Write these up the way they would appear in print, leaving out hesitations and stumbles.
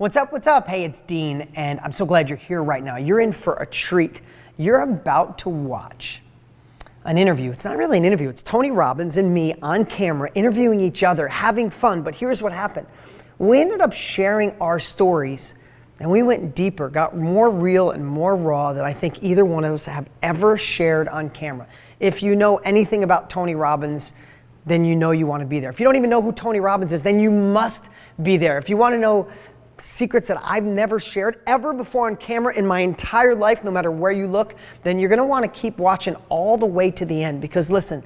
What's up, what's up? Hey, it's Dean, and I'm so glad you're here right now. You're in for a treat. You're about to watch an interview. It's not really an interview. It's Tony Robbins and me on camera interviewing each other, having fun. But here's what happened. We ended up sharing our stories, and we went deeper, got more real and more raw than I think either one of us have ever shared on camera. If you know anything about Tony Robbins, then you know you want to be there. If you don't even know who Tony Robbins is, then you must be there. If you want to know secrets that I've never shared ever before on camera in my entire life, no matter where you look, then you're going to want to keep watching all the way to the end. Because listen,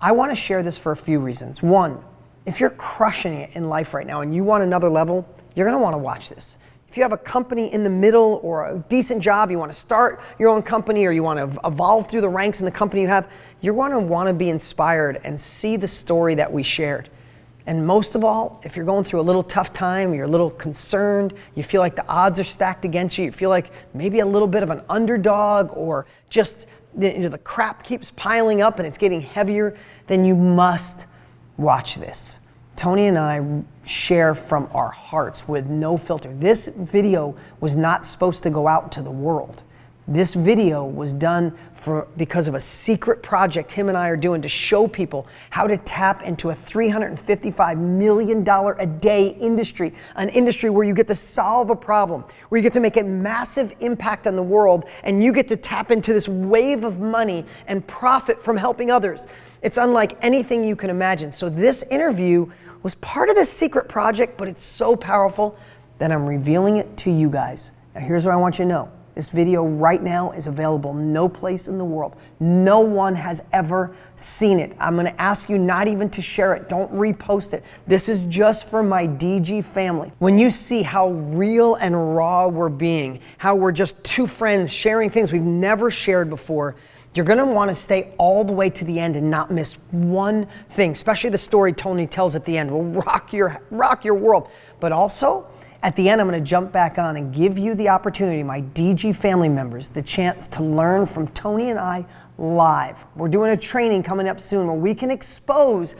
I want to share this for a few reasons. One, if you're crushing it in life right now and you want another level, you're going to want to watch this. If you have a company in the middle or a decent job, you want to start your own company or you want to evolve through the ranks in the company you have, you're going to want to be inspired and see the story that we shared. And most of all, if you're going through a little tough time, you're a little concerned, you feel like the odds are stacked against you, you feel like maybe a little bit of an underdog or just the crap keeps piling up and it's getting heavier, then you must watch this. Tony and I share from our hearts with no filter. This video was not supposed to go out to the world. This video was done because of a secret project him and I are doing to show people how to tap into a $355 million a day industry, an industry where you get to solve a problem, where you get to make a massive impact on the world, and you get to tap into this wave of money and profit from helping others. It's unlike anything you can imagine. So this interview was part of this secret project, but it's so powerful that I'm revealing it to you guys. Now here's what I want you to know. This video right now is available no place in the world. No one has ever seen it. I'm going to ask you not even to share it. Don't repost it. This is just for my DG family. When you see how real and raw we're being, how we're just two friends sharing things we've never shared before, you're going to want to stay all the way to the end and not miss one thing, especially the story Tony tells at the end will rock your world. But also, at the end, I'm going to jump back on and give you the opportunity, my DG family members, the chance to learn from Tony and I live. We're doing a training coming up soon where we can expose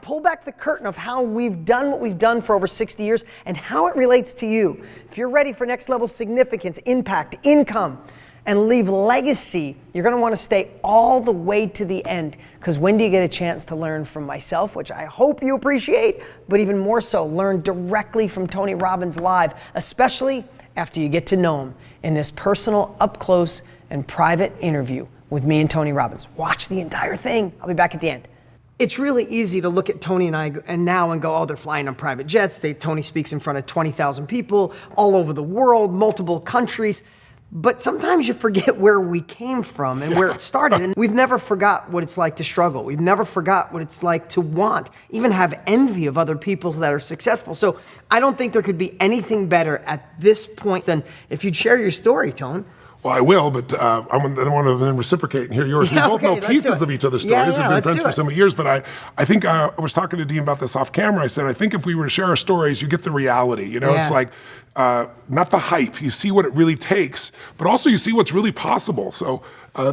pull back the curtain of how we've done what we've done for over 60 years and how it relates to you. If you're ready for next level significance, impact, income, and leave legacy, you're going to want to stay all the way to the end, because when do you get a chance to learn from myself, which I hope you appreciate, but even more so, learn directly from Tony Robbins live, especially after you get to know him in this personal, up close, and private interview with me and Tony Robbins. Watch the entire thing. I'll be back at the end. It's really easy to look at Tony and I and go, oh, they're flying on private jets. Tony speaks in front of 20,000 people all over the world, multiple countries. But sometimes you forget where we came from and where it started. And we've never forgot what it's like to struggle. We've never forgot what it's like to want, even have envy of other people that are successful. So I don't think there could be anything better at this point than if you'd share your story, Tone. Well, I will, but I want to then reciprocate and hear yours. We both know pieces of each other's stories. We've been friends for so many years, but I think I was talking to Dean about this off camera. I said, I think if we were to share our stories, you get the reality. You know, it's like, not the hype. You see what it really takes, but also you see what's really possible. So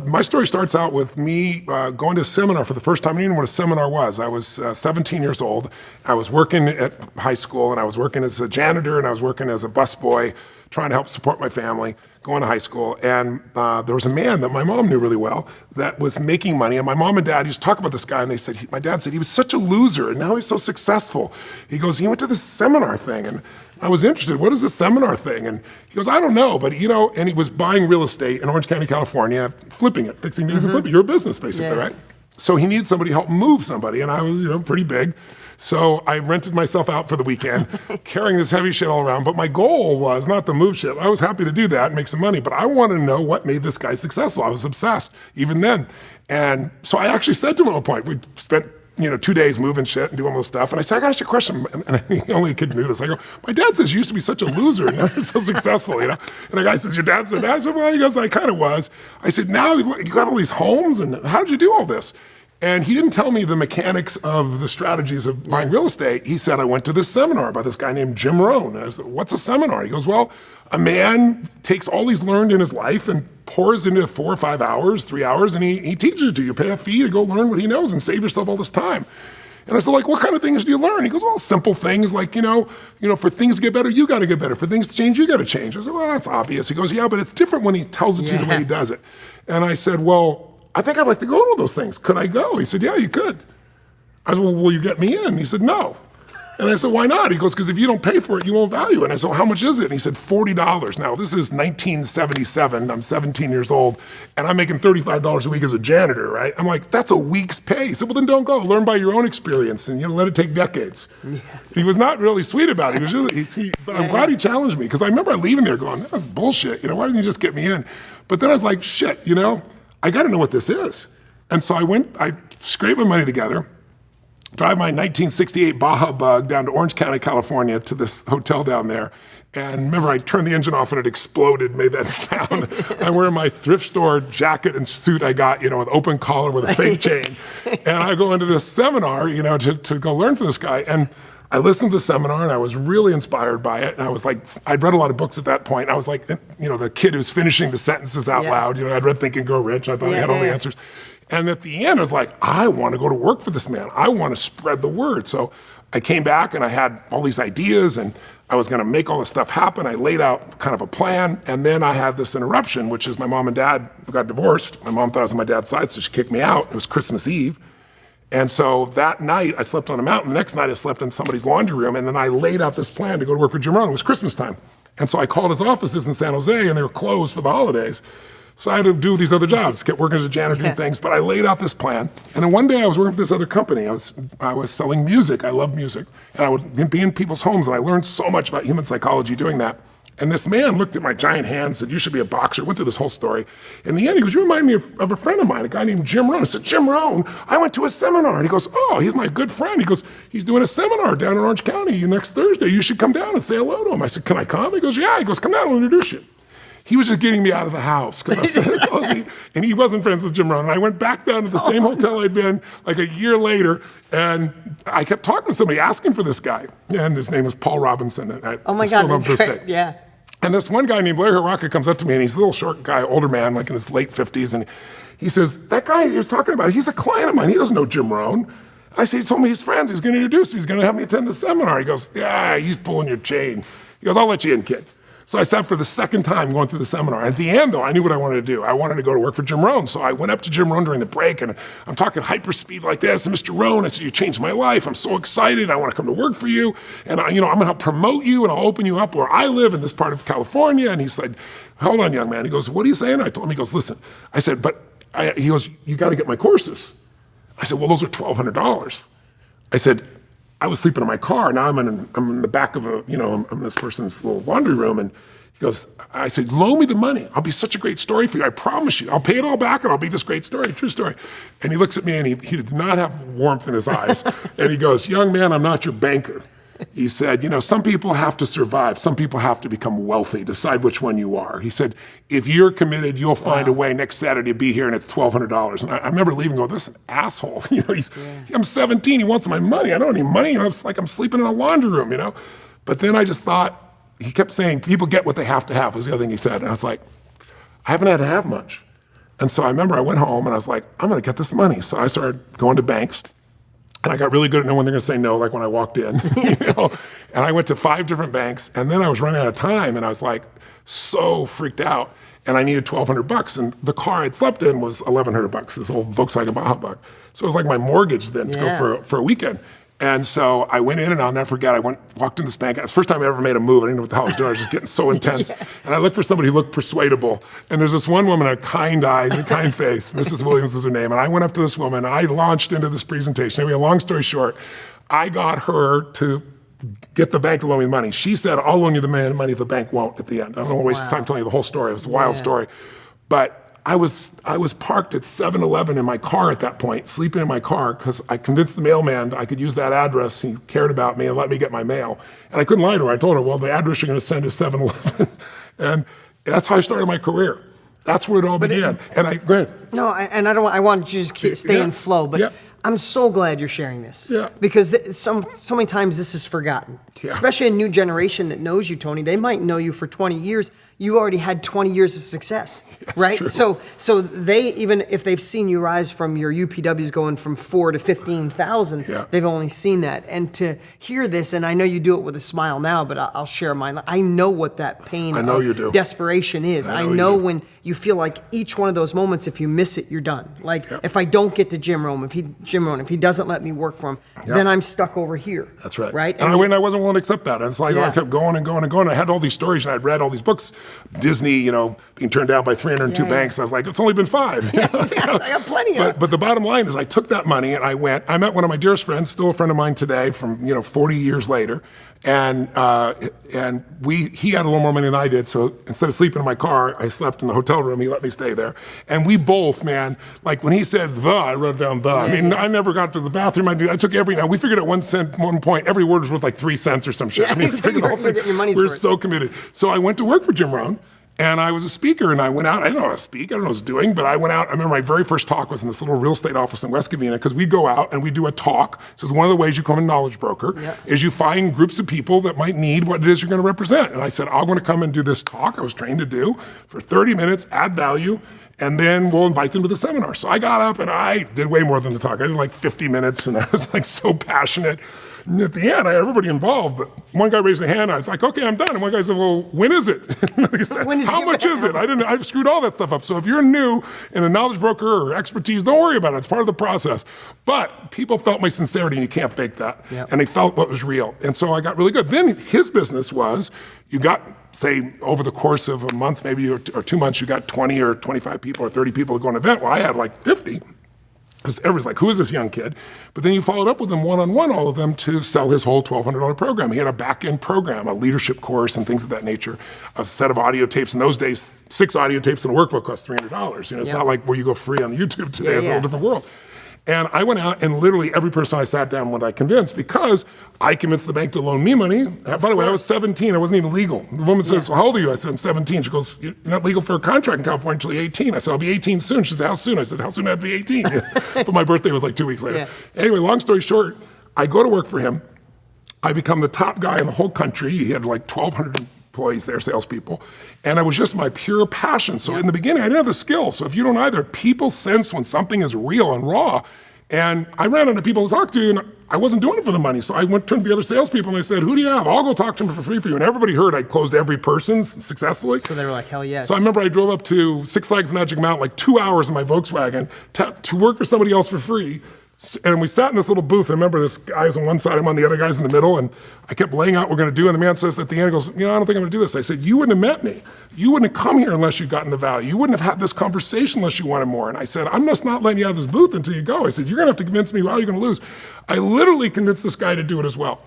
my story starts out with me going to a seminar for the first time. I didn't know what a seminar was. I was 17 years old. I was working at high school, and I was working as a janitor, and I was working as a busboy, trying to help support my family, going to high school. And there was a man that my mom knew really well that was making money. And my mom and dad used to talk about this guy, and they said, my dad said, he was such a loser, and now he's so successful. He goes, he went to this seminar thing, and I was interested. What is this seminar thing? And he goes, I don't know, but and he was buying real estate in Orange County, California, flipping it, fixing things and flipping. You're a business, basically, right? So he needed somebody to help move somebody, and I was, pretty big. So I rented myself out for the weekend, carrying this heavy shit all around. But my goal was not to move shit. I was happy to do that and make some money, but I wanted to know what made this guy successful. I was obsessed even then. And so I actually said to him at one point, we spent 2 days moving shit and doing all this stuff. And I said, I got to ask you a question. And the only kid knew this. I go, my dad says you used to be such a loser and now you're so successful, And the guy says, your dad said that? I said, well, he goes, I kind of was. I said, now you got all these homes, and how did you do all this? And he didn't tell me the mechanics of the strategies of buying real estate. He said, I went to this seminar by this guy named Jim Rohn. And I said, what's a seminar? He goes, well, a man takes all he's learned in his life and pours into 4 or 5 hours, 3 hours, and he teaches it to you. You pay a fee to go learn what he knows and save yourself all this time. And I said, like, what kind of things do you learn? He goes, well, simple things like, for things to get better, you got to get better. For things to change, you got to change. I said, well, that's obvious. He goes, yeah, but it's different when he tells it to you the way he does it. And I said, well, I think I'd like to go to those things. Could I go? He said, yeah, you could. I said, well, will you get me in? He said, no. And I said, why not? He goes, because if you don't pay for it, you won't value it. And I said, well, how much is it? And he said, $40. Now, this is 1977. I'm 17 years old, and I'm making $35 a week as a janitor, right? I'm like, that's a week's pay. He said, well, then don't go. Learn by your own experience, and let it take decades. Yeah. He was not really sweet about it. He was really, but I'm glad he challenged me, because I remember leaving there going, that's bullshit. Why didn't you just get me in? But then I was like, shit, I got to know what this is. And so I scraped my money together, drive my 1968 Baja Bug down to Orange County, California, to this hotel down there. And remember, I turned the engine off and it exploded, made that sound. I'm wearing my thrift store jacket and suit I got, with open collar with a fake chain. And I go into this seminar, to go learn from this guy. And I listened to the seminar and I was really inspired by it. And I was like, I'd read a lot of books at that point. And I was like, the kid who's finishing the sentences out loud. I'd read Think and Grow Rich. I thought I had all the answers. And at the end, I was like, I want to go to work for this man. I want to spread the word. So I came back and I had all these ideas and I was going to make all this stuff happen. I laid out kind of a plan. And then I had this interruption, which is my mom and dad got divorced. My mom thought I was on my dad's side, so she kicked me out. It was Christmas Eve. And so that night, I slept on a mountain. The next night, I slept in somebody's laundry room. And then I laid out this plan to go to work for Jim Rohn. It was Christmas time. And so I called his offices in San Jose, and they were closed for the holidays. So I had to do these other jobs, kept working as a janitor, doing things. But I laid out this plan. And then one day, I was working for this other company. I was selling music. I love music. And I would be in people's homes, and I learned so much about human psychology doing that. And this man looked at my giant hands, said, you should be a boxer. Went through this whole story. In the end, he goes, you remind me of a friend of mine, a guy named Jim Rohn. I said, Jim Rohn? I went to a seminar. And he goes, oh, he's my good friend. He goes, he's doing a seminar down in Orange County next Thursday. You should come down and say hello to him. I said, can I come? He goes, yeah. He goes, come down, I'll introduce you. He was just getting me out of the house because I was so cozy, and he wasn't friends with Jim Rohn. And I went back down to the same hotel I'd been like a year later, and I kept talking to somebody asking for this guy, and his name was Paul Robinson. And oh my God, that's great. Yeah. And this one guy named Blair Haraka comes up to me, and he's a little short guy, older man, like in his late 50s, and he says, that guy you're talking about, he's a client of mine. He doesn't know Jim Rohn. I said, he told me he's friends. He's going to introduce me. He's going to have me attend the seminar. He goes, yeah, he's pulling your chain. He goes, I'll let you in, kid. So I sat for the second time going through the seminar. At the end, though, I knew what I wanted to do. I wanted to go to work for Jim Rohn. So I went up to Jim Rohn during the break, and I'm talking hyperspeed like this. And Mr. Rohn, I said, you changed my life. I'm so excited. I want to come to work for you. And I'm going to help promote you, and I'll open you up where I live in this part of California. And he said, hold on, young man. He goes, what are you saying? I told him, he goes, listen. I said, he goes, you got to get my courses. I said, well, those are $1,200. I said, I was sleeping in my car. Now I'm in the back of I'm in this person's little laundry room, and he goes, I said, loan me the money. I'll be such a great story for you. I promise you. I'll pay it all back, and I'll be this great story, true story. And he looks at me, and he did not have warmth in his eyes. And he goes, young man, I'm not your banker. He said, some people have to survive. Some people have to become wealthy. Decide which one you are. He said, if you're committed, you'll find a way next Saturday to be here, and it's $1,200. And I remember leaving and going, this is an asshole. I'm 17. He wants my money. I don't need money. It's like I'm sleeping in a laundry room, But then I just thought, he kept saying, people get what they have to have, was the other thing he said. And I was like, I haven't had to have much. And so I remember I went home and I was like, I'm going to get this money. So I started going to banks, and I got really good at knowing when they're going to say no, like when I walked in, And I went to 5 different banks, and then I was running out of time, and I was like so freaked out, and I needed $1,200, and the car I'd slept in was $1,100, this old Volkswagen Baja Bug. So it was like my mortgage then to go for a weekend. And so I went in, and I'll never forget, walked in this bank. It was the first time I ever made a move. I didn't know what the hell I was doing. I was just getting so intense. And I looked for somebody who looked persuadable. And there's this one woman, a kind eyes and kind face. Mrs. Williams is her name. And I went up to this woman, and I launched into this presentation. Anyway, long story short, I got her to get the bank to loan me the money. She said, I'll loan you the money if the bank won't at the end. I don't want to waste time telling you the whole story. It was a wild story. But I was parked at 7-Eleven in my car at that point, sleeping in my car, because I convinced the mailman I could use that address. He cared about me and let me get my mail. And I couldn't lie to her. I told her, well, the address you're going to send is 7-Eleven. And that's how I started my career. That's where it all began. Go ahead. No, and I want you to just stay in flow, but I'm so glad you're sharing this. Yeah. Because so many times this is forgotten. Yeah. Especially a new generation that knows you, Tony. They might know you for 20 years. You already had 20 years of success, right? True. So they, even if they've seen you rise from your UPWs going from 4 to 15,000, they've only seen that. And to hear this, and I know you do it with a smile now, but I'll share mine. I know what that pain of desperation is. I know when you feel like each one of those moments, if you miss it, you're done. Like if I don't get to Jim Rohn, if he doesn't let me work for him, then I'm stuck over here. That's right. Right. And I wasn't willing to accept that. And it's like I kept going and going and going. I had all these stories and I'd read all these books. Disney, being turned down by 302 banks. I was like, it's only been 5. I got plenty of it. But the bottom line is I took that money and I met one of my dearest friends, still a friend of mine today from, 40 years later. And he had a little more money than I did. So instead of sleeping in my car, I slept in the hotel room. He let me stay there. And we both, man, like when he said I wrote down I never got to the bathroom. I took we figured at one point, every word was worth like 3 cents or some shit. Yeah, we were so committed. So I went to work for Jim Rohn. And I was a speaker, and I went out. I didn't know how to speak. I don't know what I was doing, but I went out. I remember my very first talk was in this little real estate office in West Covina, because we go out and we do a talk. So it's one of the ways you become a knowledge broker is you find groups of people that might need what it is you're going to represent. And I said, I want to come and do this talk I was trained to do for 30 minutes, add value, and then we'll invite them to the seminar. So I got up and I did way more than the talk. I did like 50 minutes, and I was like so passionate. And at the end, I had everybody involved, but one guy raised a hand. I was like, okay, I'm done. And one guy said, well, when is it? Said, how much is it? I've screwed all that stuff up. So if you're new in a knowledge broker or expertise, don't worry about it. It's part of the process. But people felt my sincerity, and you can't fake that. Yep. And they felt what was real. And so I got really good. Then his business was, you got, say, over the course of a month, maybe or 2 months, you got 20 or 25 people or 30 people to go to an event. Well, I had like 50. Because everyone's like, who is this young kid? But then you followed up with them one-on-one, all of them, to sell his whole $1,200 program. He had a back-end program, a leadership course and things of that nature, a set of audio tapes. In those days, 6 audio tapes in a workbook cost $300. It's not like where you go free on YouTube today. It's a whole different world. And I went out and literally every person I sat down with I convinced, because I convinced the bank to loan me money. By the way, I was 17. I wasn't even legal. The woman says, well, how old are you? I said, I'm 17. She goes, you're not legal for a contract in California until you're 18. I said, I'll be 18 soon. She said, how soon? I said, how soon do I have to be 18? But my birthday was like 2 weeks later. Yeah. Anyway, long story short, I go to work for him. I become the top guy in the whole country. He had like 1,200 employees there, salespeople. And it was just my pure passion. So in the beginning, I didn't have the skill. So if you don't either, people sense when something is real and raw. And I ran into people to talk to, and I wasn't doing it for the money. So I went to the other salespeople, and I said, who do you have? I'll go talk to them for free for you. And everybody heard I closed every person successfully. So they were like, hell yes. So I remember I drove up to Six Flags Magic Mountain, like 2 hours in my Volkswagen to work for somebody else for free. And we sat in this little booth. I remember this guy was on one side, I'm on the other, guy's in the middle, and I kept laying out what we're going to do. And the man says at the end, he goes, I don't think I'm going to do this. I said, you wouldn't have met me. You wouldn't have come here unless you'd gotten the value. You wouldn't have had this conversation unless you wanted more. And I said, I'm just not letting you out of this booth until you go. I said, you're going to have to convince me how you're going to lose. I literally convinced this guy to do it as well.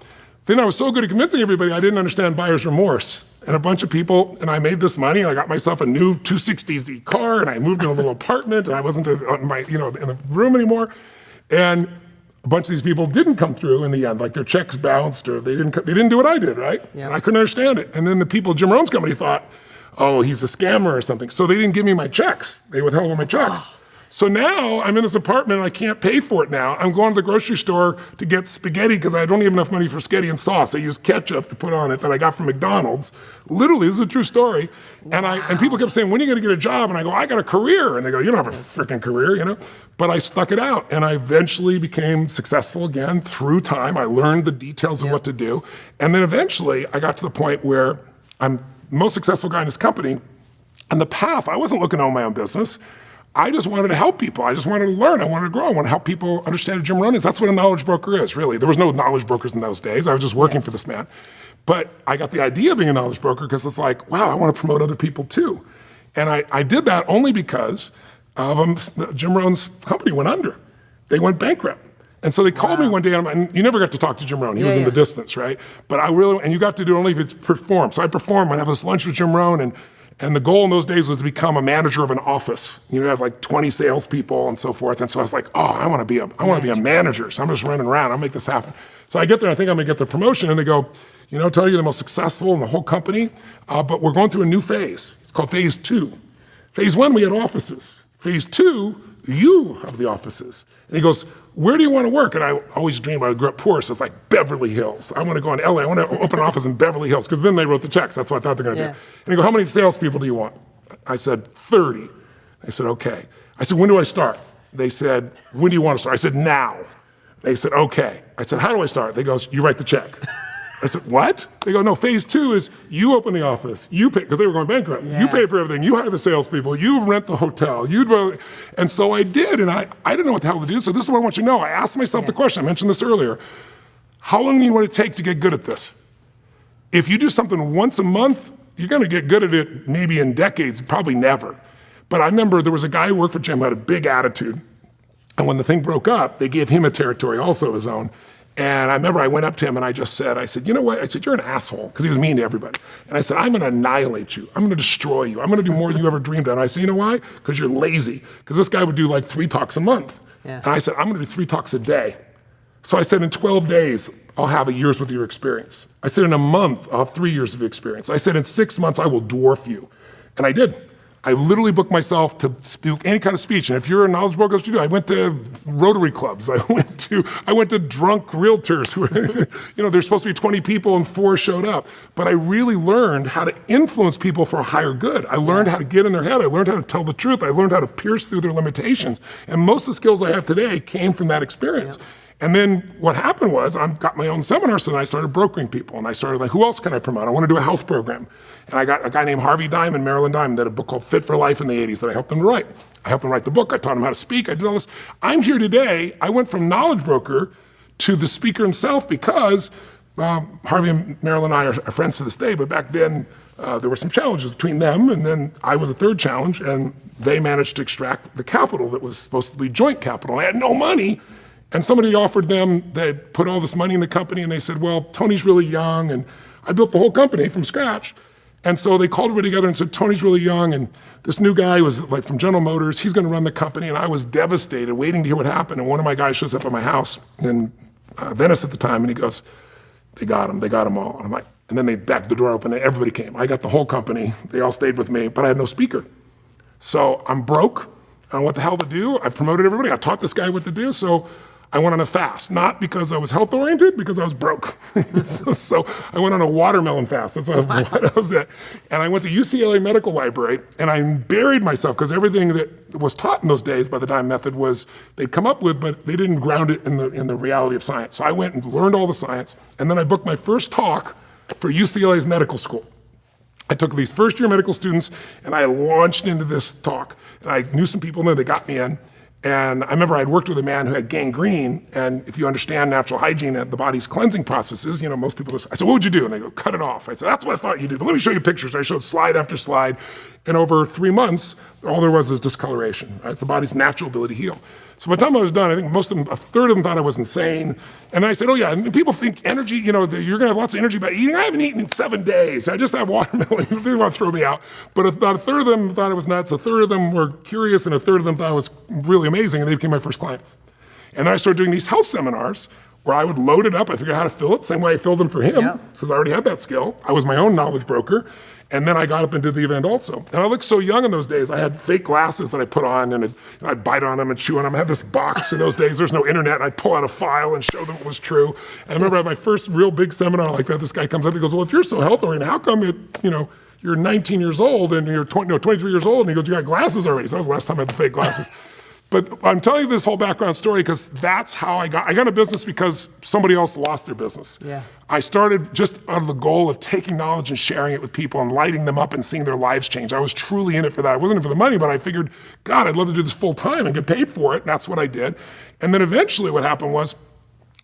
Then I was so good at convincing everybody, I didn't understand buyer's remorse. And a bunch of people, and I made this money, and I got myself a new 260Z car, and I moved in a little apartment, and I wasn't in the room anymore. And a bunch of these people didn't come through in the end, like their checks bounced, or they didn't do what I did, right? Yeah. And I couldn't understand it. And then the people at Jim Rohn's company thought, oh, he's a scammer or something. So they didn't give me my checks. They withheld all my checks. Oh. So now I'm in this apartment and I can't pay for it now. I'm going to the grocery store to get spaghetti because I don't have enough money for spaghetti and sauce. I use ketchup to put on it that I got from McDonald's. Literally, this is a true story. Wow. And people kept saying, when are you going to get a job? And I go, I got a career. And they go, you don't have a freaking career, But I stuck it out, and I eventually became successful again through time. I learned the details of what to do. And then eventually I got to the point where I'm the most successful guy in this company. And the path, I wasn't looking to own my own business. I just wanted to help people. I just wanted to learn. I wanted to grow. I want to help people understand who Jim Rohn is. That's what a knowledge broker is, really. There was no knowledge brokers in those days. I was just working for this man. But I got the idea of being a knowledge broker because it's like, wow, I want to promote other people too. And I did that only because Jim Rohn's company went under. They went bankrupt. And so they called me one day, and you never got to talk to Jim Rohn. He was in the distance, right? But and you got to do it only if it's performed. So I performed. I'd have this lunch with Jim Rohn, and the goal in those days was to become a manager of an office. You have like 20 salespeople and so forth. And so I was like, oh, I want to be a manager. So I'm just running around. I'll make this happen. So I get there. I think I'm going to get the promotion. And they go, Tony, you're the most successful in the whole company, but we're going through a new phase. It's called phase 2. Phase 1, we had offices. Phase 2, you have the offices. And he goes, where do you want to work? And I always dreamed, I grew up poor, so it's like Beverly Hills. I want to go in LA, I want to open an office in Beverly Hills, because then they wrote the checks. That's what I thought they're going to do. And he goes, how many salespeople do you want? I said, 30. I said, okay. I said, when do I start? They said, when do you want to start? I said, now. They said, okay. I said, how do I start? They goes, you write the check. I said, what? They go, no, phase 2 is you open the office, you pay, because they were going bankrupt. You pay for everything, you hire the salespeople, you rent the hotel, and so I did, and I didn't know what the hell to do, so this is what I want you to know. I asked myself the question, I mentioned this earlier, how long do you want it to take to get good at this? If you do something once a month, you're gonna get good at it maybe in decades, probably never. But I remember there was a guy who worked for Jim who had a big attitude, and when the thing broke up, they gave him a territory also of his own. And I remember I went up to him and I said, you know what? I said, you're an asshole, because he was mean to everybody. And I said, I'm gonna annihilate you. I'm gonna destroy you. I'm gonna do more than you ever dreamed of. And I said, you know why? Because you're lazy. Because this guy would do like 3 talks a month. And I said, I'm gonna do 3 talks a day. So I said, in 12 days, I'll have a year's worth of your experience. I said, in a month, I'll have 3 years of experience. I said, in 6 months, I will dwarf you. And I did. I literally booked myself to do any kind of speech. And if you're a knowledge broker, what you do? I went to Rotary clubs. I went to drunk realtors who were, there's supposed to be 20 people and 4 showed up. But I really learned how to influence people for a higher good. I learned how to get in their head. I learned how to tell the truth. I learned how to pierce through their limitations. And most of the skills I have today came from that experience. And then what happened was I got my own seminar, so then I started brokering people. And I started like, who else can I promote? I want to do a health program. And I got a guy named Harvey Diamond, Marilyn Diamond, that had a book called Fit for Life in the 80s that I helped him to write. I helped him write the book. I taught him how to speak. I did all this. I'm here today. I went from knowledge broker to the speaker himself because Harvey and Marilyn and I are friends to this day, but back then there were some challenges between them, and then I was a third challenge, and they managed to extract the capital that was supposed to be joint capital. I had no money. And somebody offered them, they put all this money in the company, and they said, well, Tony's really young, and I built the whole company from scratch. And so they called everybody together and said, Tony's really young, and this new guy was like from General Motors, he's gonna run the company, and I was devastated, waiting to hear what happened, and one of my guys shows up at my house in Venice at the time, and he goes, they got him all. And I'm like, and then they backed the door open, and everybody came. I got the whole company, they all stayed with me, but I had no speaker. So I'm broke, I don't know what the hell to do. I promoted everybody, I taught this guy what to do, so I went on a fast, not because I was health-oriented, because I was broke. so I went on a watermelon fast, that's what I was at. And I went to UCLA Medical Library, and I buried myself, because everything that was taught in those days by the Diamond Method was they'd come up with, but they didn't ground it in the reality of science. So I went and learned all the science, and then I booked my first talk for UCLA's medical school. I took these first-year medical students, and I launched into this talk. And I knew some people in there that got me in. And I remember I'd worked with a man who had gangrene, and if you understand natural hygiene and the body's cleansing processes, most people just, I said, what would you do? And they go, cut it off. I said, that's what I thought you did, but let me show you pictures. And I showed slide after slide, and over 3 months, all there was discoloration. Right? It's the body's natural ability to heal. So by the time I was done, I think a third of them thought I was insane. And I said, oh yeah, and people think energy, you're gonna have lots of energy by eating. I haven't eaten in 7 days. I just have watermelon. They want to throw me out. But about a third of them thought I was nuts, a third of them were curious, and a third of them thought I was really amazing, and they became my first clients. And then I started doing these health seminars where I would load it up. I figured out how to fill it, same way I filled them for him, because I already had that skill. I was my own knowledge broker. And then I got up and did the event also. And I looked so young in those days. I had fake glasses that I put on, and I'd bite on them and chew on them. I had this box in those days. There's no internet. And I'd pull out a file and show them it was true. And I remember at my first real big seminar like that, this guy comes up, he goes, well, if you're so health-oriented, how come you're 19 years old and you're 23 years old? And he goes, you got glasses already. So that was the last time I had the fake glasses. But I'm telling you this whole background story because that's how I got a business because somebody else lost their business. I started just out of the goal of taking knowledge and sharing it with people and lighting them up and seeing their lives change. I was truly in it for that. I wasn't in it for the money, but I figured, God, I'd love to do this full time and get paid for it. And that's what I did. And then eventually what happened was,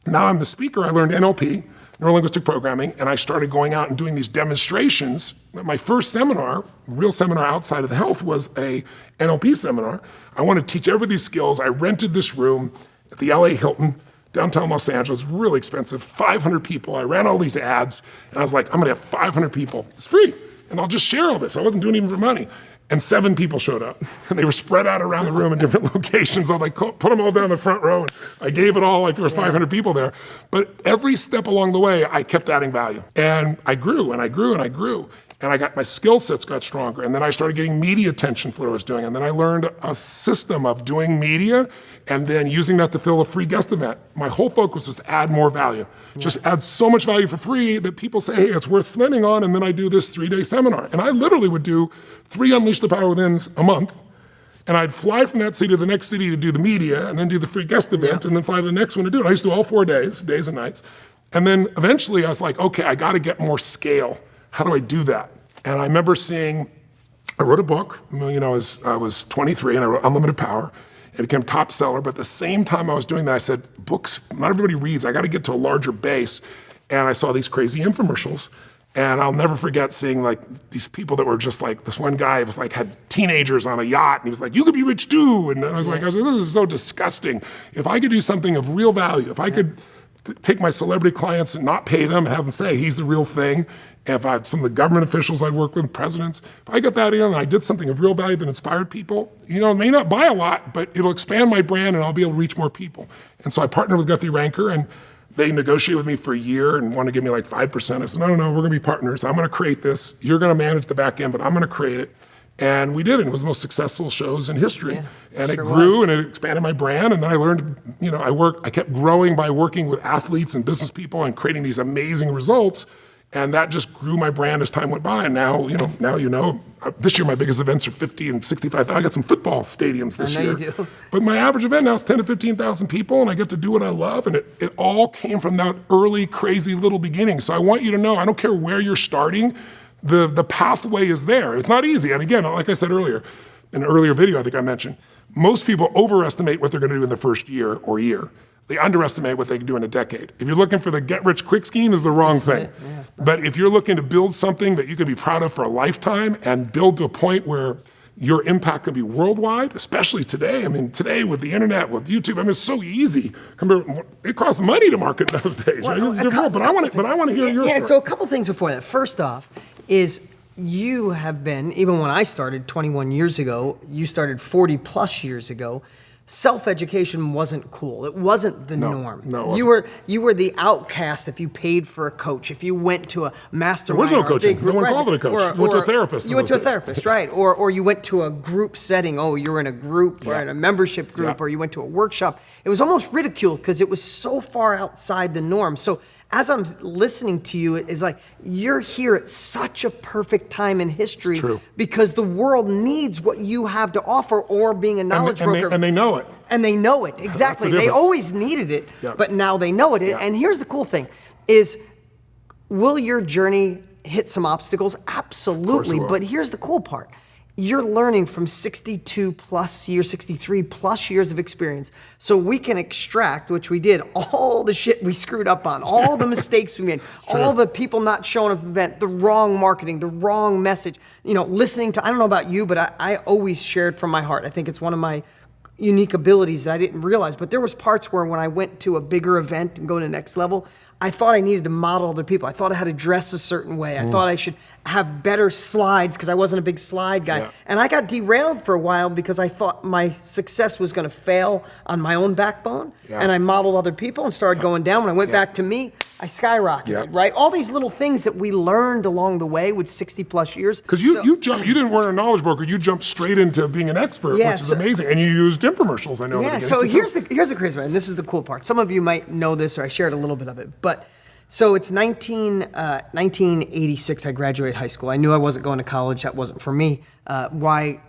now I'm the speaker. I learned NLP, neuro-linguistic programming, and I started going out and doing these demonstrations. My first seminar, real seminar outside of the health, was a NLP seminar. I wanted to teach everybody these skills. I rented this room at the LA Hilton, downtown Los Angeles, really expensive, 500 people. I ran all these ads, and I was like, I'm gonna have 500 people. It's free, and I'll just share all this. I wasn't doing it even for money. And 7 people showed up, and they were spread out around the room in different locations. I like put them all down the front row, and I gave it all like there was 500 people there. But every step along the way, I kept adding value. And I grew, and I grew, and I grew. And my skill sets got stronger. And then I started getting media attention for what I was doing. And then I learned a system of doing media and then using that to fill a free guest event. My whole focus was to add more value. Just add so much value for free that people say, hey, it's worth spending on. And then I do this 3-day seminar. And I literally would do 3 Unleash the Power Within a month. And I'd fly from that city to the next city to do the media and then do the free guest event and then fly to the next one to do it. I used to do all 4 days and nights. And then eventually I was like, okay, I got to get more scale. How do I do that? And I remember I wrote a book, I was 23 and I wrote Unlimited Power. It became top seller, but at the same time I was doing that, I said, books, not everybody reads. I got to get to a larger base. And I saw these crazy infomercials. And I'll never forget seeing like these people that were just like, this one guy was like, had teenagers on a yacht and he was like, you could be rich too. And I was like, this is so disgusting. If I could do something of real value, if I could take my celebrity clients and not pay them and have them say, he's the real thing. And if I had some of the government officials I'd work with, presidents, if I got that in and I did something of real value that inspired people, it may not buy a lot, but it'll expand my brand and I'll be able to reach more people. And so I partnered with Guthrie Ranker and they negotiated with me for a year and wanted to give me like 5%. I said, no, we're going to be partners. I'm going to create this. You're going to manage the back end, but I'm going to create it. And we did it. It was the most successful shows in history. Yeah, and it grew and it expanded my brand. And then I learned, I kept growing by working with athletes and business people and creating these amazing results. And that just grew my brand as time went by. And now, this year my biggest events are 50 and 65,000. I got some football stadiums this year. You do. But my average event now is 10 to 15,000 people, and I get to do what I love. And it all came from that early, crazy little beginning. So I want you to know, I don't care where you're starting, the pathway is there. It's not easy. And again, like I said earlier, in an earlier video I think I mentioned, most people overestimate what they're going to do in the first year or year. They underestimate what they can do in a decade. If you're looking for the get-rich-quick scheme, is the wrong thing. Yeah, but if you're looking to build something that you can be proud of for a lifetime and build to a point where your impact can be worldwide, especially today. I mean, today with the internet, with YouTube, it's so easy. It costs money to market those days. Well, right? But I want to hear your story. So a couple things before that. First off, is you have been, even when I started 21 years ago, you started 40 plus years ago. Self-education wasn't cool. It wasn't the norm. No, it wasn't. You were the outcast if you paid for a coach, if you went to a mastermind. There was no coaching. No one called it a coach. You went to a therapist. You went to a therapist, right? Or you went to a group setting. Oh, you're in a group or in a membership group, or you went to a workshop. It was almost ridiculed because it was so far outside the norm. So as I'm listening to you, it's like you're here at such a perfect time in history because the world needs what you have to offer, or being a knowledge broker. And they know it. And they know it, exactly. They always needed it, but now they know it. And here's the cool thing is, will your journey hit some obstacles? Absolutely. But here's the cool part. You're learning from 63 plus years of experience. So we can extract, which we did, all the shit we screwed up on, all the mistakes we made, all the people not showing up at the event, the wrong marketing, the wrong message, listening to, I don't know about you, but I always shared from my heart. I think it's one of my unique abilities that I didn't realize, but there was parts where when I went to a bigger event and go to the next level, I thought I needed to model other people. I thought I had to dress a certain way. I thought I should have better slides because I wasn't a big slide guy. And I got derailed for a while because I thought my success was going to fail on my own backbone. And I modeled other people and started going down. When I went back to me, I skyrocketed, right? All these little things that we learned along the way with 60 plus years. Because you didn't work a knowledge broker. You jumped straight into being an expert, which is amazing. And you used infomercials, I know. Yeah, so here's the crazy part, and this is the cool part. Some of you might know this, or I shared a little bit of it, but so it's 1986, I graduated high school. I knew I wasn't going to college. That wasn't for me. Why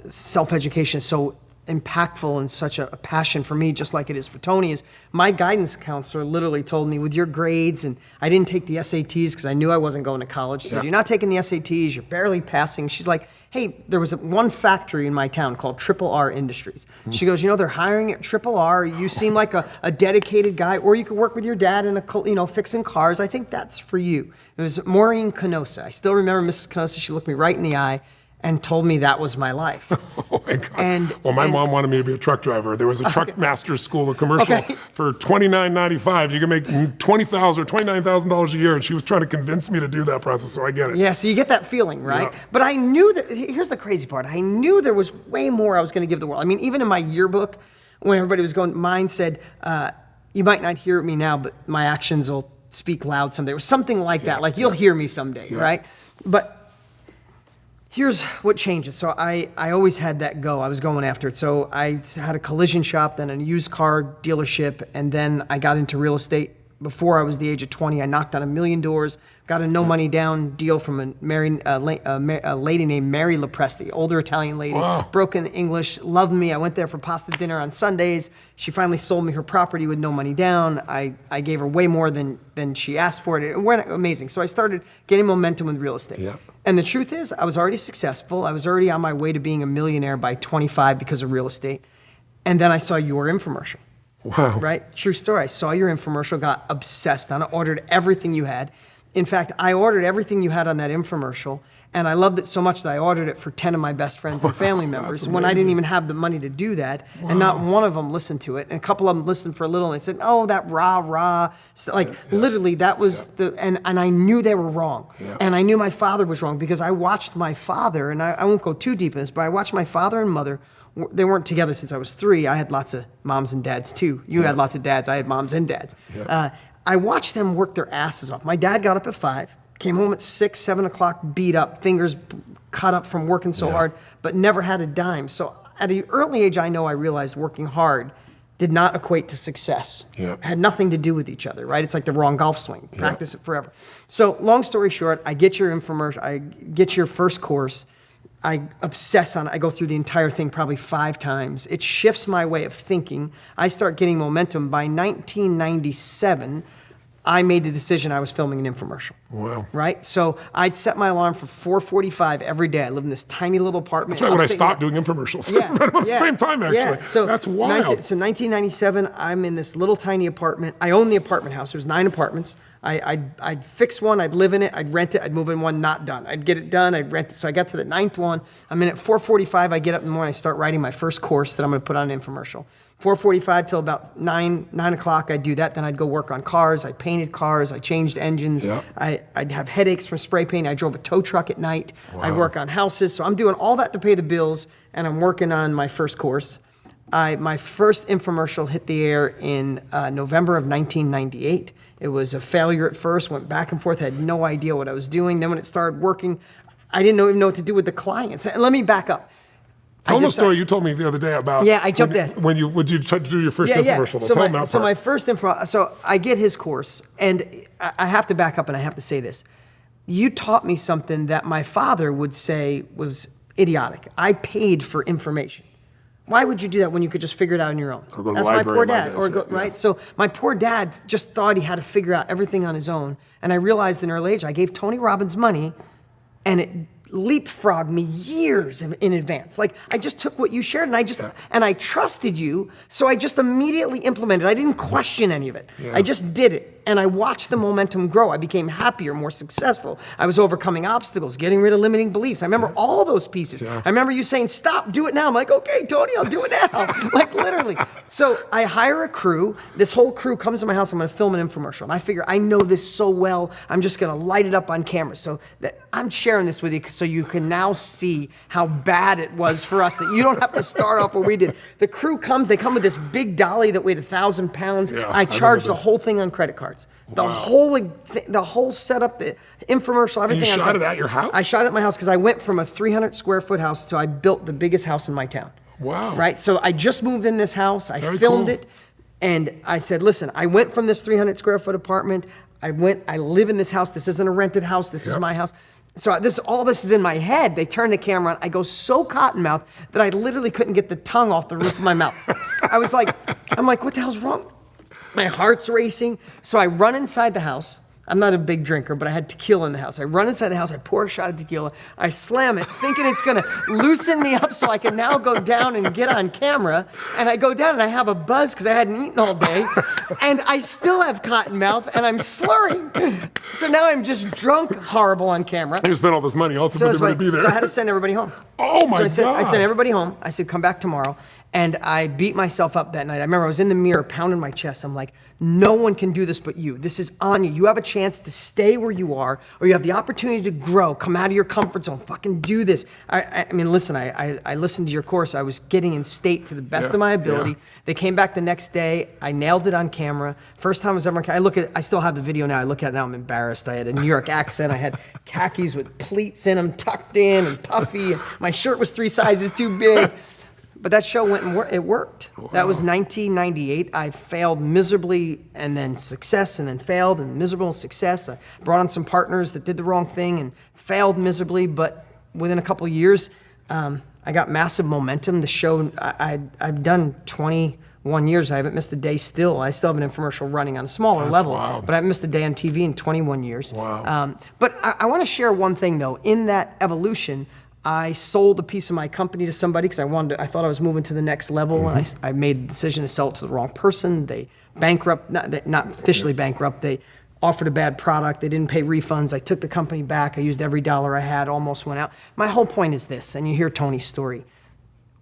self-education is so impactful and such a passion for me, just like it is for Tony, is my guidance counselor literally told me, with your grades, and I didn't take the SATs because I knew I wasn't going to college. She said, you're not taking the SATs, you're barely passing. She's like, hey, there was one factory in my town called R Industries. She goes, they're hiring at R. You seem like a dedicated guy, or you could work with your dad in fixing cars. I think that's for you. It was Maureen Canosa. I still remember Mrs. Canosa. She looked me right in the eye and told me that was my life. Oh my God. My mom wanted me to be a truck driver. There was a truck master's school, a commercial for $29.95. You can make $20,000 or $29,000 a year, and she was trying to convince me to do that process, so I get it. Yeah, so you get that feeling, right? Yeah. But I knew that, here's the crazy part, I knew there was way more I was gonna give the world. I mean, even in my yearbook, when everybody was going, mine said, you might not hear me now, but my actions will speak loud someday. It was something like that. Like, you'll hear me someday, right? But here's what changes. So I always had that go. I was going after it. So I had a collision shop, then a used car dealership, and then I got into real estate. Before I was the age of 20, I knocked on 1 million doors, got a no money down deal from a lady named Mary Lopresti, older Italian lady, broken English, loved me. I went there for pasta dinner on Sundays. She finally sold me her property with no money down. I gave her way more than she asked for it. It went amazing. So I started getting momentum with real estate. And the truth is, I was already successful. I was already on my way to being a millionaire by 25 because of real estate. And then I saw your infomercial. Wow. Right? True story. I saw your infomercial, got obsessed on it, ordered everything you had. In fact, I ordered everything you had on that infomercial, and I loved it so much that I ordered it for 10 of my best friends and family members when I didn't even have the money to do that. And not one of them listened to it. And a couple of them listened for a little, and they said, oh, that rah. Literally, that was and I knew they were wrong. And I knew my father was wrong because I watched my father, and I won't go too deep in this, but I watched my father and mother. They weren't together since I was 3. I had lots of moms and dads too. You had lots of dads. I had moms and dads. I watched them work their asses off. My dad got up at 5, came home at 6, 7 o'clock, beat up, fingers cut up from working so hard, but never had a dime. So at an early age, I realized working hard did not equate to success. Had nothing to do with each other, right? It's like the wrong golf swing. Practice it forever. So long story short, I get your infomercial, I get your first course. I obsess on it. I go through the entire thing probably 5 times. It shifts my way of thinking. I start getting momentum. By 1997, I made the decision I was filming an infomercial. Wow. Right? So I'd set my alarm for 4:45 every day. I live in this tiny little apartment. That's right, when I stopped doing infomercials. Right about the same time, actually. Yeah. So that's wild. So 1997, I'm in this little tiny apartment. I own the apartment house. There's 9 apartments. I'd fix one, I'd live in it, I'd rent it, I'd move in one, not done. I'd get it done, I'd rent it. So I got to the 9th one. I'm in at 4:45, I get up in the morning, I start writing my first course that I'm gonna put on an infomercial. 4:45 till about 9 o'clock, I'd do that. Then I'd go work on cars. I painted cars, I changed engines. I'd have headaches from spray paint. I drove a tow truck at night. I'd work on houses. So I'm doing all that to pay the bills, and I'm working on my first course. My first infomercial hit the air in November of 1998. It was a failure at first, went back and forth, had no idea what I was doing. Then when it started working, I didn't even know what to do with the clients. And let me back up. Tell them a story you told me the other day about. Yeah, I jumped in. When you tried to do your first infomercial. So my first infomercial, so I get his course, and I have to back up and I have to say this. You taught me something that my father would say was idiotic. I paid for information. Why would you do that when you could just figure it out on your own? That's my poor dad. Right? So my poor dad just thought he had to figure out everything on his own. And I realized in early age, I gave Tony Robbins money, and it leapfrogged me years in advance. Like, I just took what you shared, and I trusted you, so I just immediately implemented. I didn't question any of it. I just did it. And I watched the momentum grow. I became happier, more successful. I was overcoming obstacles, getting rid of limiting beliefs. I remember all those pieces. I remember you saying, stop, do it now. I'm like, okay, Tony, I'll do it now. Like, literally. So I hire a crew. This whole crew comes to my house. I'm going to film an infomercial. And I figure, I know this so well, I'm just going to light it up on camera. So that I'm sharing this with you so you can now see how bad it was for us, that you don't have to start off what we did. The crew comes. They come with this big dolly that weighed 1,000 pounds. I charged the whole thing on credit cards. The whole setup, the infomercial, everything. And you shot it at your house? I shot it at my house because I went from a 300 square foot house to I built the biggest house in my town. Wow. Right? So I just moved in this house. I filmed it. And I said, listen, I went from this 300 square foot apartment. I live in this house. This isn't a rented house. This is my house. So all this is in my head. They turn the camera on. I go so cottonmouth that I literally couldn't get the tongue off the roof of my mouth. I'm like, what the hell's wrong? My heart's racing. So I run inside the house. I'm not a big drinker, but I had tequila in the house. I run inside the house. I pour a shot of tequila. I slam it, thinking it's going to loosen me up so I can now go down and get on camera. And I go down and I have a buzz because I hadn't eaten all day. And I still have cotton mouth and I'm slurring. So now I'm just drunk, horrible on camera. You spent all this money also for everybody to be there. So I had to send everybody home. Oh my God. I sent everybody home. I said, come back tomorrow. And I beat myself up that night. I remember I was in the mirror pounding my chest. I'm like, no one can do this but you. This is on you. You have a chance to stay where you are, or you have the opportunity to grow, come out of your comfort zone, fucking do this. I mean, listen, I listened to your course. I was getting in state to the best of my ability. Yeah. They came back the next day. I nailed it on camera. First time I was ever on camera. I still have the video now. I look at it now, I'm embarrassed. I had a New York accent. I had khakis with pleats in them, tucked in and puffy. My shirt was 3 sizes too big. But that show went and it worked. Wow. That was 1998. I failed miserably and then success and then failed and miserable and success. I brought on some partners that did the wrong thing and failed miserably. But within a couple of years, I got massive momentum. The show, I've done 21 years. I haven't missed a day still. I still have an infomercial running on a smaller level. Wild. But I haven't missed a day on TV in 21 years. Wow. But I want to share one thing, though. In that evolution, I sold a piece of my company to somebody because I thought I was moving to the next level, mm-hmm. and I made the decision to sell it to the wrong person. They not officially bankrupt. They offered a bad product. They didn't pay refunds. I took the company back. I used every dollar I had, almost went out. My whole point is this, and you hear Tony's story.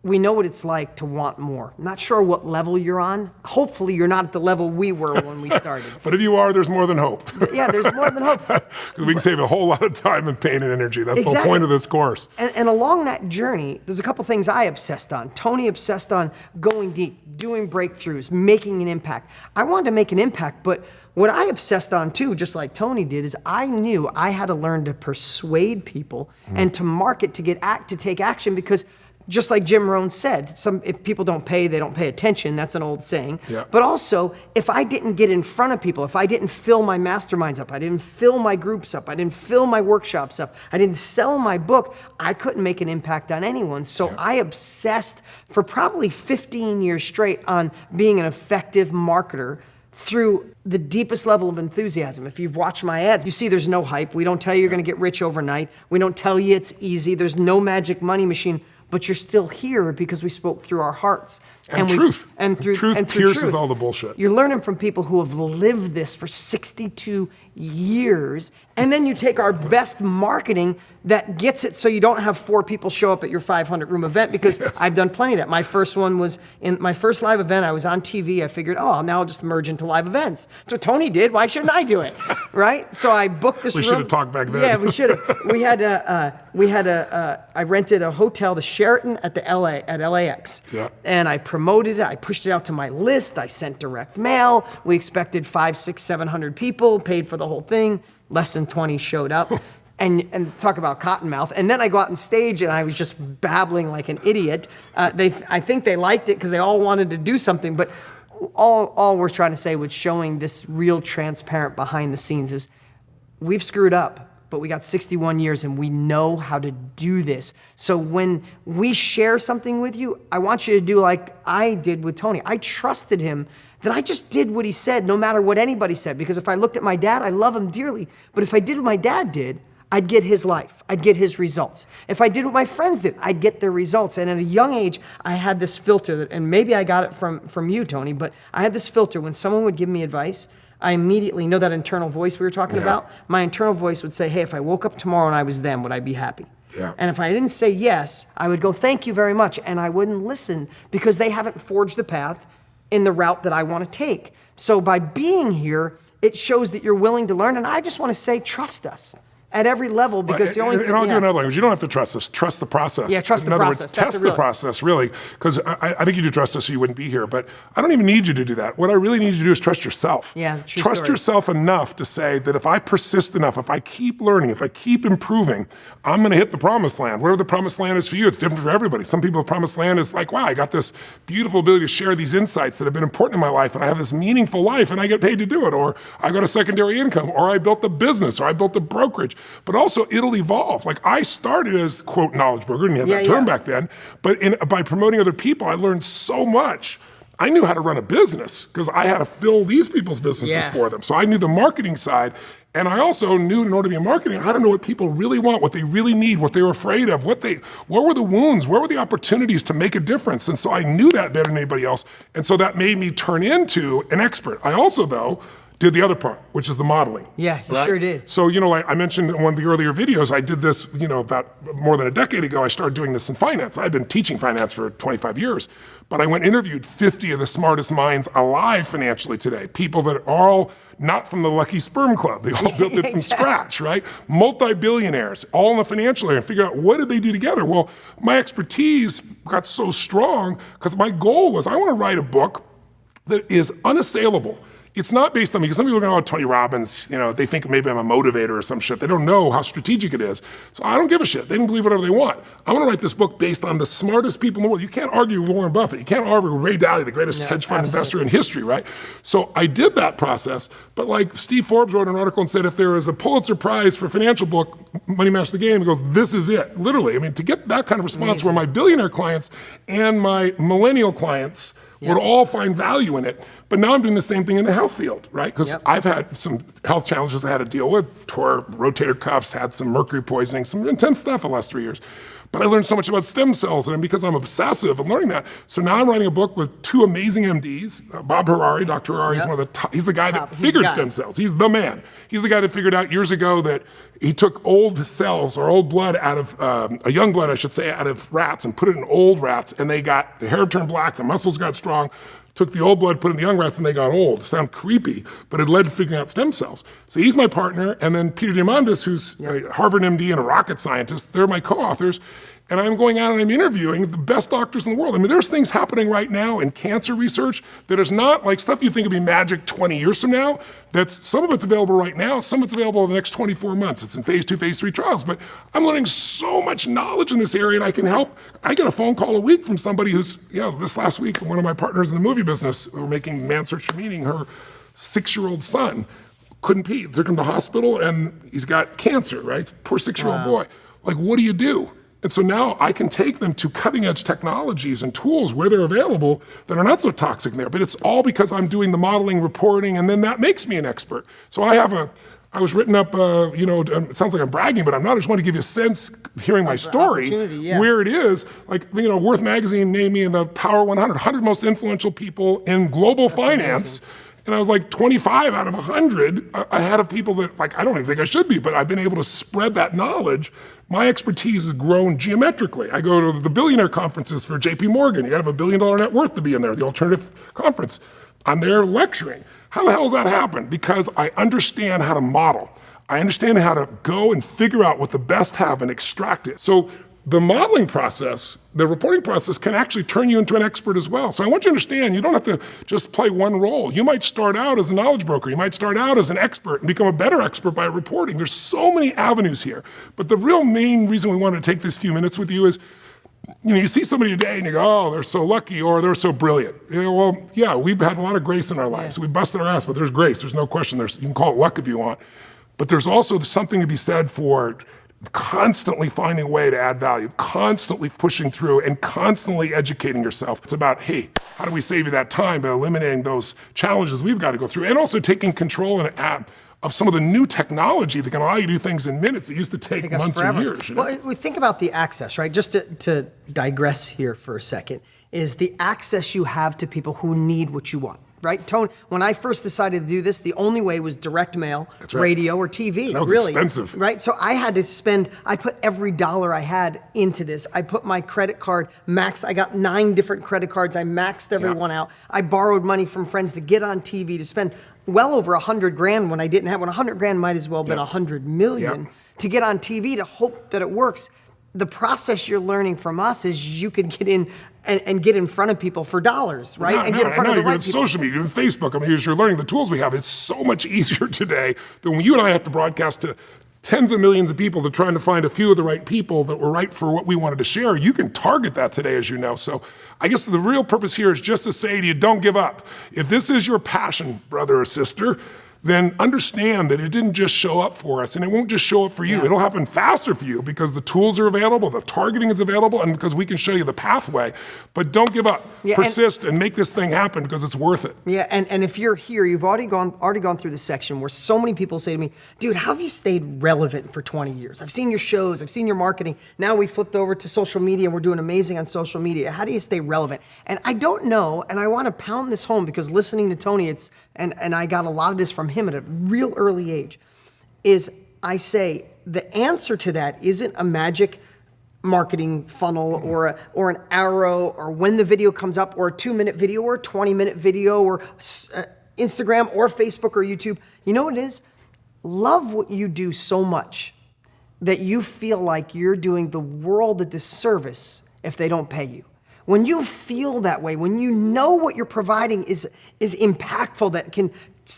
We know what it's like to want more. I'm not sure what level you're on. Hopefully you're not at the level we were when we started. But if you are, there's more than hope. Yeah, there's more than hope. Because we can save a whole lot of time and pain and energy. That's exactly. The whole point of this course. And along that journey, there's a couple things I obsessed on. Tony obsessed on going deep, doing breakthroughs, making an impact. I wanted to make an impact, but what I obsessed on too, just like Tony did, is I knew I had to learn to persuade people and to market, to take action, because just like Jim Rohn said, if people don't pay, they don't pay attention. That's an old saying. Yeah. But also, if I didn't get in front of people, if I didn't fill my masterminds up, I didn't fill my groups up, I didn't fill my workshops up, I didn't sell my book, I couldn't make an impact on anyone. So yeah. I obsessed for probably 15 years straight on being an effective marketer through the deepest level of enthusiasm. If you've watched my ads, you see there's no hype. We don't tell you you're going to get rich overnight. We don't tell you it's easy. There's no magic money machine. But you're still here because we spoke through our hearts. And truth. Truth pierces all the bullshit. You're learning from people who have lived this for 62 years. And then you take our best marketing that gets it so you don't have 4 people show up at your 500-room event, because yes. I've done plenty of that. My first one was in my first live event. I was on TV. I figured, now I'll just merge into live events. That's what Tony did. Why shouldn't I do it? Right? So I booked this room. We should have talked back then. Yeah, we should have. I rented a hotel, the Sheraton at LAX. Yeah. And I promoted it. I pushed it out to my list. I sent direct mail. We expected 500, 600, 700 people, paid for the whole thing. Less than 20 showed up. And talk about cottonmouth. And then I go out on stage and I was just babbling like an idiot. I think they liked it because they all wanted to do something. But all we're trying to say with showing this real transparent behind the scenes is we've screwed up. But we got 61 years and we know how to do this. So when we share something with you, I want you to do like I did with Tony. I trusted him that I just did what he said, no matter what anybody said. Because if I looked at my dad, I love him dearly. But if I did what my dad did, I'd get his life. I'd get his results. If I did what my friends did, I'd get their results. And at a young age, I had this filter, and maybe I got it from you, Tony, but I had this filter. When someone would give me advice, I immediately know that internal voice we were talking about. My internal voice would say, hey, if I woke up tomorrow and I was them, would I be happy? Yeah. And if I didn't say yes, I would go, thank you very much. And I wouldn't listen because they haven't forged the path in the route that I want to take. So by being here, it shows that you're willing to learn. And I just want to say, trust us at every level, because the only thing... And I'll give another language. You don't have to trust us. Trust the process. Yeah, trust the process. In other words, test the process, really. Because I think you do trust us, so you wouldn't be here. But I don't even need you to do that. What I really need you to do is trust yourself. Yeah, true Trust story. yourself enough to say that if I persist enough, if I keep learning, if I keep improving, I'm going to hit the promised land. Whatever the promised land is for you, it's different for everybody. Some people, the promised land is like, wow, I got this beautiful ability to share these insights that have been important in my life, and I have this meaningful life, and I get paid to do it. Or I got a secondary income, or I built a business, or I built a brokerage. But also, it'll evolve. Like I started as, quote, knowledge broker, didn't have that term back then, but by promoting other people, I learned so much. I knew how to run a business because I had to fill these people's businesses for them. So I knew the marketing side. And I also knew, in order to be a marketing, I had to know what people really want, what they really need, what they were afraid of, what were the wounds, where were the opportunities to make a difference. And so I knew that better than anybody else. And so that made me turn into an expert. I also, though, did the other part, which is the modeling. Yeah, you sure did. So, like I mentioned in one of the earlier videos, I did this, about more than a decade ago. I started doing this in finance. I've been teaching finance for 25 years, but I went and interviewed 50 of the smartest minds alive financially today. People that are all not from the Lucky Sperm Club. They all built it from scratch, right? Multi-billionaires, all in the financial area, and figure out what did they do together? Well, my expertise got so strong because my goal was I want to write a book that is unassailable. It's not based on me, because some people are going, oh, Tony Robbins, they think maybe I'm a motivator or some shit. They don't know how strategic it is. So I don't give a shit. They can believe whatever they want. I want to write this book based on the smartest people in the world. You can't argue with Warren Buffett. You can't argue with Ray Dalio, the greatest hedge fund investor in history, right? So I did that process, but like Steve Forbes wrote an article and said, if there is a Pulitzer Prize for financial book, Money Master the Game, he goes, this is it. Literally, to get that kind of response where my billionaire clients and my millennial clients would all find value in it. But now I'm doing the same thing in the health field, right? Because I've had some health challenges I had to deal with, tore rotator cuffs, had some mercury poisoning, some intense stuff the last 3 years. But I learned so much about stem cells, and because I'm obsessive in learning that, so now I'm writing a book with two amazing MDs. Bob Harari, Dr. Harari, is one of the top, he's the guy that figured stem cells. He's the man. He's the guy that figured out years ago that he took old cells, or old blood out of, a young blood, I should say, out of rats and put it in old rats, and the hair turned black, the muscles got strong, took the old blood, put it in the young rats, and they got old. Sound creepy, but it led to figuring out stem cells. So he's my partner, and then Peter Diamandis, who's a Harvard MD and a rocket scientist, they're my co-authors. And I'm going out and I'm interviewing the best doctors in the world. There's things happening right now in cancer research that is not like stuff you think would be magic 20 years from now. Some of it's available right now, some of it's available in the next 24 months. It's in phase 2, phase 3 trials. But I'm learning so much knowledge in this area, and I can help. I get a phone call a week from somebody who's, this last week, one of my partners in the movie business, who were making Man Search for Meaning, her 6-year-old son couldn't pee. Took him to the hospital, and he's got cancer, right? Poor 6-year-old boy. Like, what do you do? And so now I can take them to cutting edge technologies and tools where they're available that are not so toxic there. But it's all because I'm doing the modeling, reporting, and then that makes me an expert. So I was written up, it sounds like I'm bragging, but I'm not. I just want to give you a sense, hearing my story, where it is. Like, Worth Magazine named me in the Power 100 most influential people in global finance. Amazing. And I was like 25 out of 100 ahead of people that, I don't even think I should be, but I've been able to spread that knowledge. My expertise has grown geometrically. I go to the billionaire conferences for JP Morgan. You gotta have $1 billion net worth to be in there, the alternative conference. I'm there lecturing. How the hell does that happen? Because I understand how to model. I understand how to go and figure out what the best have and extract it. So the modeling process, the reporting process, can actually turn you into an expert as well. So I want you to understand, you don't have to just play one role. You might start out as a knowledge broker. You might start out as an expert and become a better expert by reporting. There's so many avenues here. But the real main reason we want to take this few minutes with you is, you see somebody today and you go, oh, they're so lucky, or they're so brilliant. We've had a lot of grace in our lives. We busted our ass, but there's grace. There's no question. You can call it luck if you want. But there's also something to be said for constantly finding a way to add value, constantly pushing through, and constantly educating yourself. It's about, hey, how do we save you that time by eliminating those challenges we've got to go through, and also taking control of some of the new technology that can allow you to do things in minutes that used to take months or years. Well, we think about the access, right? Just to digress here for a second, is the access you have to people who need what you want. Right, Tony, when I first decided to do this, the only way was direct mail, radio, or TV. That was expensive. Right, so I put every dollar I had into this. I put my credit card I got 9 different credit cards. I maxed every one out. I borrowed money from friends to get on TV, to spend well over $100,000 when I didn't have one. $100,000 might as well have been $100 million to get on TV to hope that it works. The process you're learning from us is you can get in and get in front of people for dollars, right? Get in front of the right people. Social media, and Facebook. As you're learning the tools we have, it's so much easier today than when you and I have to broadcast to tens of millions of people to trying to find a few of the right people that were right for what we wanted to share. You can target that today, as you know. So I guess the real purpose here is just to say to you, don't give up. If this is your passion, brother or sister, then understand that it didn't just show up for us, and it won't just show up for you. It'll happen faster for you because the tools are available, the targeting is available, and because we can show you the pathway. But don't give up. Persist and make this thing happen because it's worth it. Yeah, and if you're here, you've already gone through this section where so many people say to me, dude, how have you stayed relevant for 20 years? I've seen your shows, I've seen your marketing. Now we flipped over to social media, and we're doing amazing on social media. How do you stay relevant? And I don't know, and I want to pound this home because listening to Tony, and I got a lot of this from him at a real early age, is I say the answer to that isn't a magic marketing funnel or an arrow or when the video comes up or a 2-minute video or a 20-minute video or Instagram or Facebook or YouTube. You know what it is? Love what you do so much that you feel like you're doing the world a disservice if they don't pay you. When you feel that way, when you know what you're providing is impactful, that can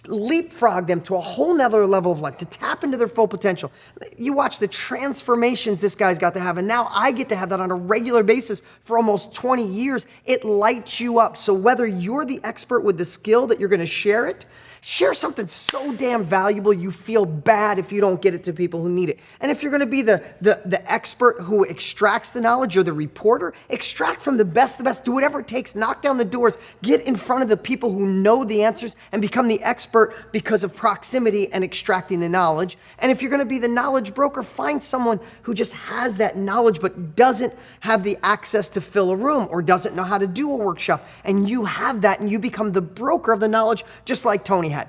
leapfrog them to a whole nother level of life, to tap into their full potential. You watch the transformations this guy's got to have, and now I get to have that on a regular basis for almost 20 years. It lights you up. So whether you're the expert with the skill that you're going to share it, share something so damn valuable you feel bad if you don't get it to people who need it. And if you're going to be the expert who extracts the knowledge, or the reporter, extract from the best of the best. Do whatever it takes. Knock down the doors. Get in front of the people who know the answers and become the expert because of proximity and extracting the knowledge. And if you're going to be the knowledge broker, find someone who just has that knowledge but doesn't have the access to fill a room or doesn't know how to do a workshop. And you have that, and you become the broker of the knowledge, just like Tony had.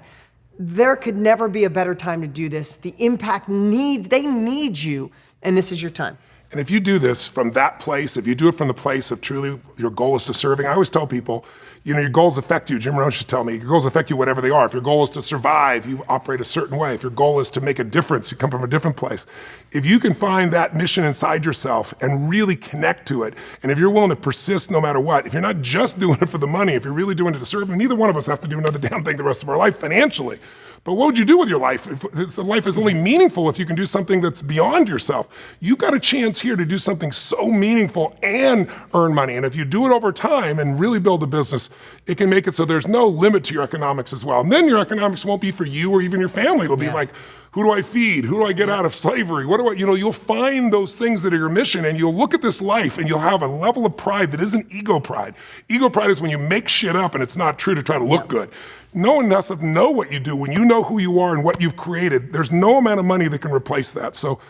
There could never be a better time to do this. The impact they need you, and this is your time. And if you do this from that place, if you do it from the place of truly your goal is to serving, I always tell people, your goals affect you. Jim Rohn should tell me, your goals affect you whatever they are. If your goal is to survive, you operate a certain way. If your goal is to make a difference, you come from a different place. If you can find that mission inside yourself and really connect to it, and if you're willing to persist no matter what, if you're not just doing it for the money, if you're really doing it to serve, and neither one of us have to do another damn thing the rest of our life financially. But what would you do with your life? If life is only meaningful if you can do something that's beyond yourself. You got a chance here to do something so meaningful and earn money. And if you do it over time and really build a business, it can make it so there's no limit to your economics as well. And then your economics won't be for you or even your family. It'll be like, who do I feed? Who do I get out of slavery? What do I, you'll find those things that are your mission, and you'll look at this life and you'll have a level of pride that isn't ego pride. Ego pride is when you make shit up and it's not true to try to look good. No one has to know what you do. When you know who you are and what you've created, there's no amount of money that can replace that. So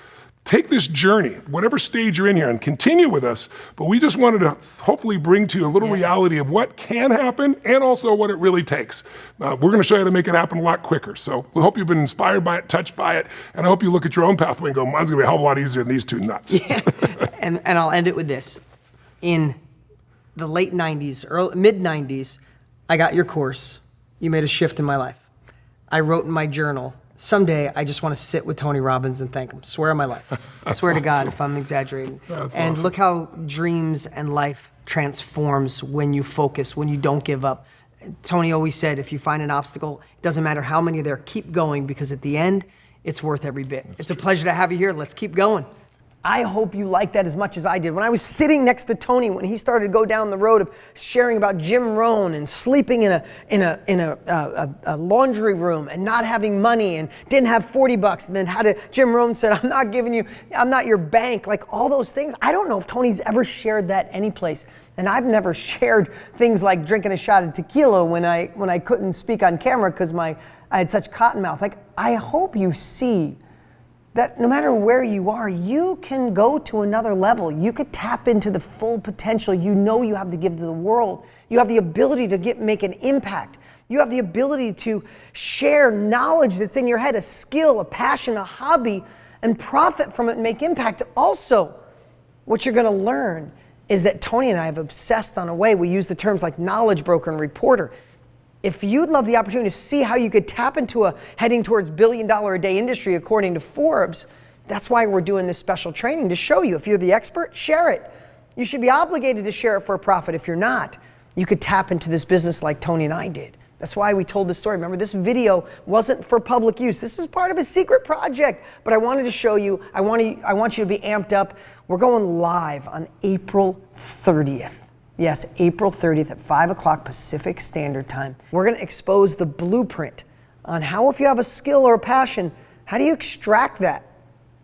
take this journey, whatever stage you're in here, and continue with us. But we just wanted to hopefully bring to you a little reality of what can happen and also what it really takes. We're going to show you how to make it happen a lot quicker. So we hope you've been inspired by it, touched by it, and I hope you look at your own pathway and go, mine's going to be a hell of a lot easier than these two nuts. Yeah. And I'll end it with this. In the late 90s, mid 90s, I got your course. You made a shift in my life. I wrote in my journal, someday I just want to sit with Tony Robbins and thank him. Swear on my life. I swear to God if I'm exaggerating. And look how dreams and life transforms when you focus, when you don't give up. Tony always said, if you find an obstacle, it doesn't matter how many are there, keep going, because at the end, it's worth every bit. It's a pleasure to have you here. Let's keep going. I hope you like that as much as I did. When I was sitting next to Tony, when he started to go down the road of sharing about Jim Rohn and sleeping in a laundry room and not having money and didn't have $40, and then Jim Rohn said, I'm not your bank, like all those things. I don't know if Tony's ever shared that anyplace. And I've never shared things like drinking a shot of tequila when I couldn't speak on camera because I had such cotton mouth. Like, I hope you see that no matter where you are, you can go to another level. You could tap into the full potential you know you have to give to the world. You have the ability to make an impact. You have the ability to share knowledge that's in your head, a skill, a passion, a hobby, and profit from it and make impact. Also, what you're gonna learn is that Tony and I have obsessed on a way. We use the terms like knowledge broker and reporter. If you'd love the opportunity to see how you could tap into a heading towards $1 billion a day industry according to Forbes, that's why we're doing this special training, to show you. If you're the expert, share it. You should be obligated to share it for a profit. If you're not, you could tap into this business like Tony and I did. That's why we told this story. Remember, this video wasn't for public use. This is part of a secret project, but I wanted to show you. I want you to be amped up. We're going live on April 30th. Yes, April 30th at 5 o'clock Pacific Standard Time. We're going to expose the blueprint on how, if you have a skill or a passion, how do you extract that?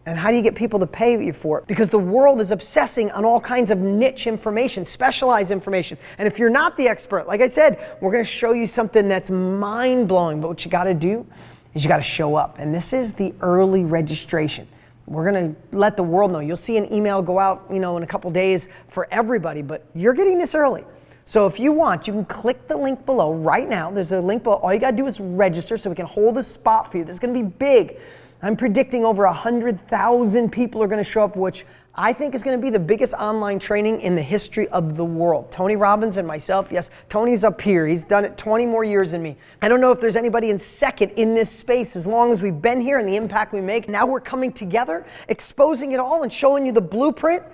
And how do you get people to pay you for it? Because the world is obsessing on all kinds of niche information, specialized information. And if you're not the expert, like I said, we're going to show you something that's mind-blowing. But what you got to do is you got to show up. And this is the early registration. We're going to let the world know. You'll see an email go out, in a couple days for everybody, but you're getting this early. So if you want, you can click the link below right now. There's a link below. All you gotta do is register so we can hold a spot for you. This is gonna be big. I'm predicting over 100,000 people are gonna show up, which I think is gonna be the biggest online training in the history of the world. Tony Robbins and myself, yes, Tony's up here. He's done it 20 more years than me. I don't know if there's anybody in second in this space as long as we've been here and the impact we make. Now we're coming together, exposing it all and showing you the blueprint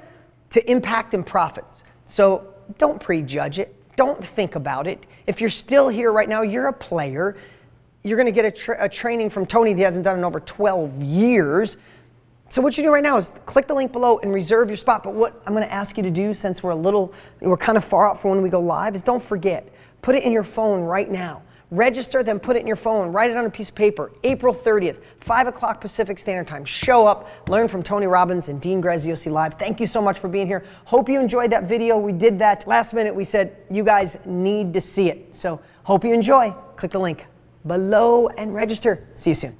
to impact and profits. So don't prejudge it. Don't think about it. If you're still here right now, you're a player. You're going to get a training from Tony that hasn't done in over 12 years. So what you do right now is click the link below and reserve your spot. But what I'm going to ask you to do, since we're kind of far out for when we go live, is don't forget. Put it in your phone right now. Register, then put it in your phone. Write it on a piece of paper. April 30th, 5 o'clock Pacific Standard Time. Show up, learn from Tony Robbins and Dean Graziosi live. Thank you so much for being here. Hope you enjoyed that video. We did that last minute. We said you guys need to see it. So hope you enjoy. Click the link below and register. See you soon.